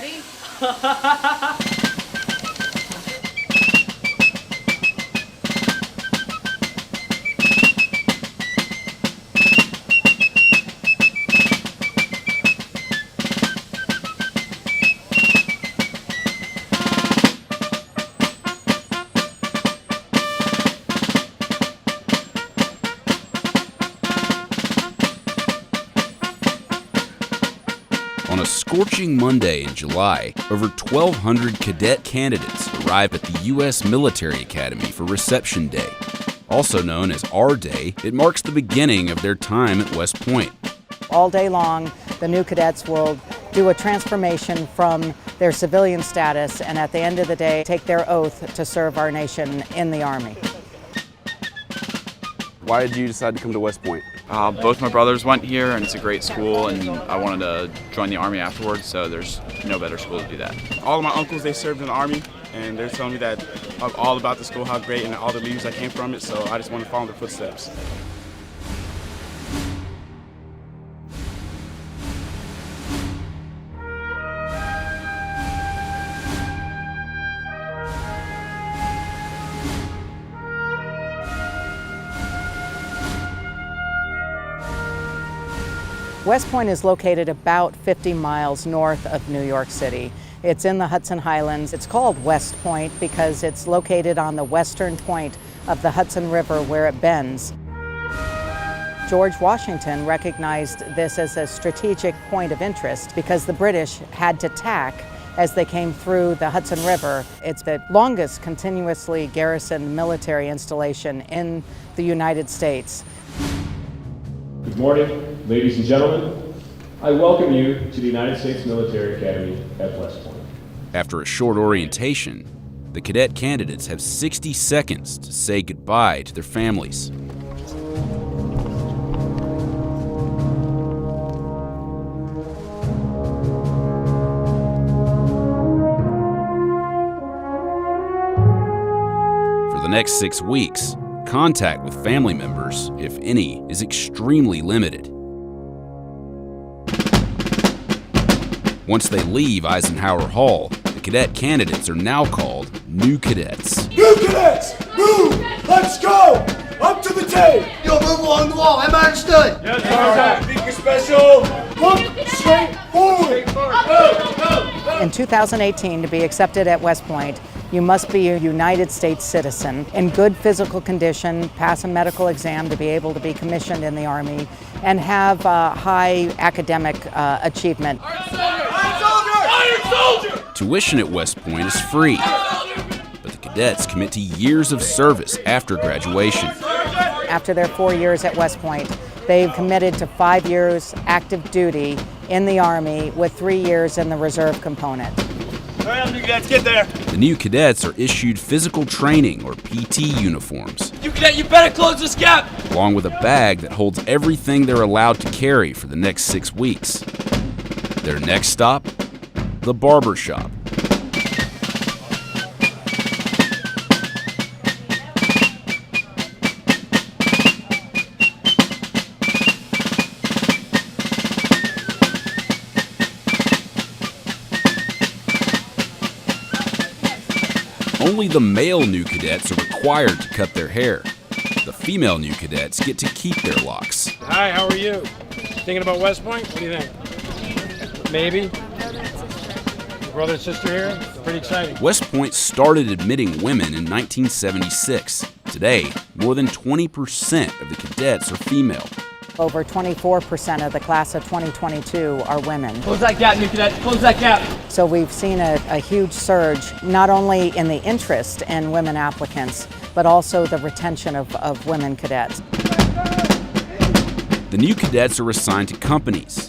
Ready? On a scorching Monday in July, over 1,200 cadet candidates arrive at the U.S. Military Academy for Reception Day. Also known as R Day, it marks the beginning of their time at West Point. All day long, the new cadets will do a transformation from their civilian status and at the end of the day take their oath to serve our nation in the Army. Why did you decide to come to West Point? Both my brothers went here, and it's a great school, and I wanted to join the Army afterwards, so there's no better school to do that. All of my uncles, they served in the Army, and they're telling me that all about the school, how great, and all the leaders that came from it, so I just want to follow their footsteps. West Point is located about 50 miles north of New York City. It's in the Hudson Highlands. It's called West Point because it's located on the western point of the Hudson River where it bends. George Washington recognized this as a strategic point of interest because the British had to tack as they came through the Hudson River. It's the longest continuously garrisoned military installation in the United States. Good morning, ladies and gentlemen. I welcome you to the United States Military Academy at West Point. After a short orientation, the cadet candidates have 60 seconds to say goodbye to their families. For the next 6 weeks, contact with family members, if any, is extremely limited. Once they leave Eisenhower Hall, the cadet candidates are now called New Cadets. New Cadets! Move! Let's go! Up to the tape! You'll move along the wall, am I understood? Yes, sir. Speaker special! Look straight forward! In 2018, to be accepted at West Point, you must be a United States citizen, in good physical condition, pass a medical exam to be able to be commissioned in the Army, and have high academic achievement. Iron soldier! Tuition at West Point is free, but the cadets commit to years of service after graduation. After their 4 years at West Point, they've committed to 5 years active duty in the Army with 3 years in the reserve component. All right, new cadets, get there. The new cadets are issued physical training, or PT uniforms, You cadet, you better close this gap! along with a bag that holds everything they're allowed to carry for the next 6 weeks. Their next stop? The barber shop. Only the male new cadets are required to cut their hair. The female new cadets get to keep their locks. Hi, how are you? Thinking about West Point? What do you think? Maybe? Brother and sister here? Pretty exciting. West Point started admitting women in 1976. Today, more than 20% of the cadets are female. Over 24% of the class of 2022 are women. Close that gap, new cadets, close that gap! So we've seen a huge surge, not only in the interest in women applicants, but also the retention of women cadets. The new cadets are assigned to companies,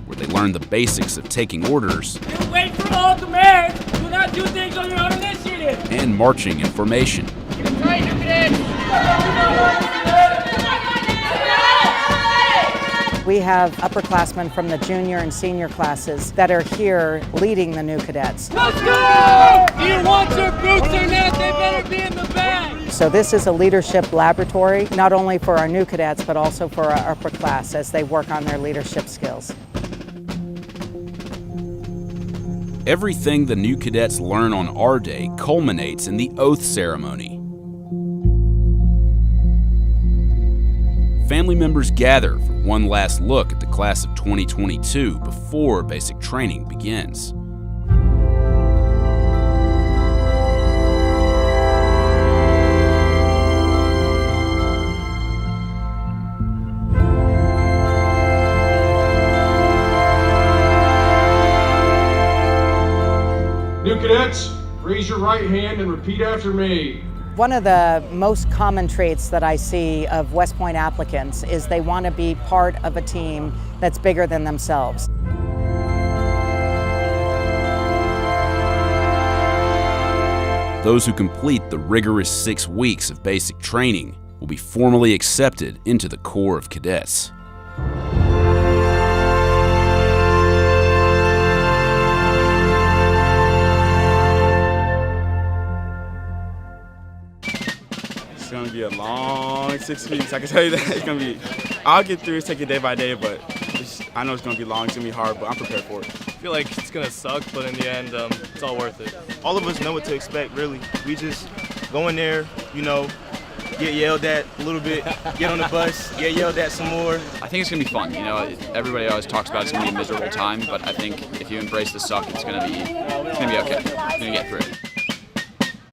where they learn the basics of taking orders You wait for all commands! Do not do things on your own initiative! and marching in formation. Right, new cadets! We have upperclassmen from the junior and senior classes that are here leading the new cadets. Let's go! Do you want your boots or not? They better be in the bag! So this is a leadership laboratory, not only for our new cadets, but also for our upper class as they work on their leadership skills. Everything the new cadets learn on our day culminates in the oath ceremony. Family members gather for one last look at the class of 2022 before basic training begins. New cadets, raise your right hand and repeat after me. One of the most common traits that I see of West Point applicants is they want to be part of a team that's bigger than themselves. Those who complete the rigorous 6 weeks of basic training will be formally accepted into the Corps of Cadets. It's gonna be a long 6 weeks. I can tell you that. It's gonna be. I'll get through it, take it day by day, but I know it's gonna be long. It's gonna be hard, but I'm prepared for it. I feel like it's gonna suck, but in the end, it's all worth it. All of us know what to expect, really. We just go in there, you know, get yelled at a little bit, get on the bus, get yelled at some more. I think it's going to be fun. You know, everybody always talks about it's going to be a miserable time, but I think if you embrace the suck, it's going to be okay. You're going to get through it.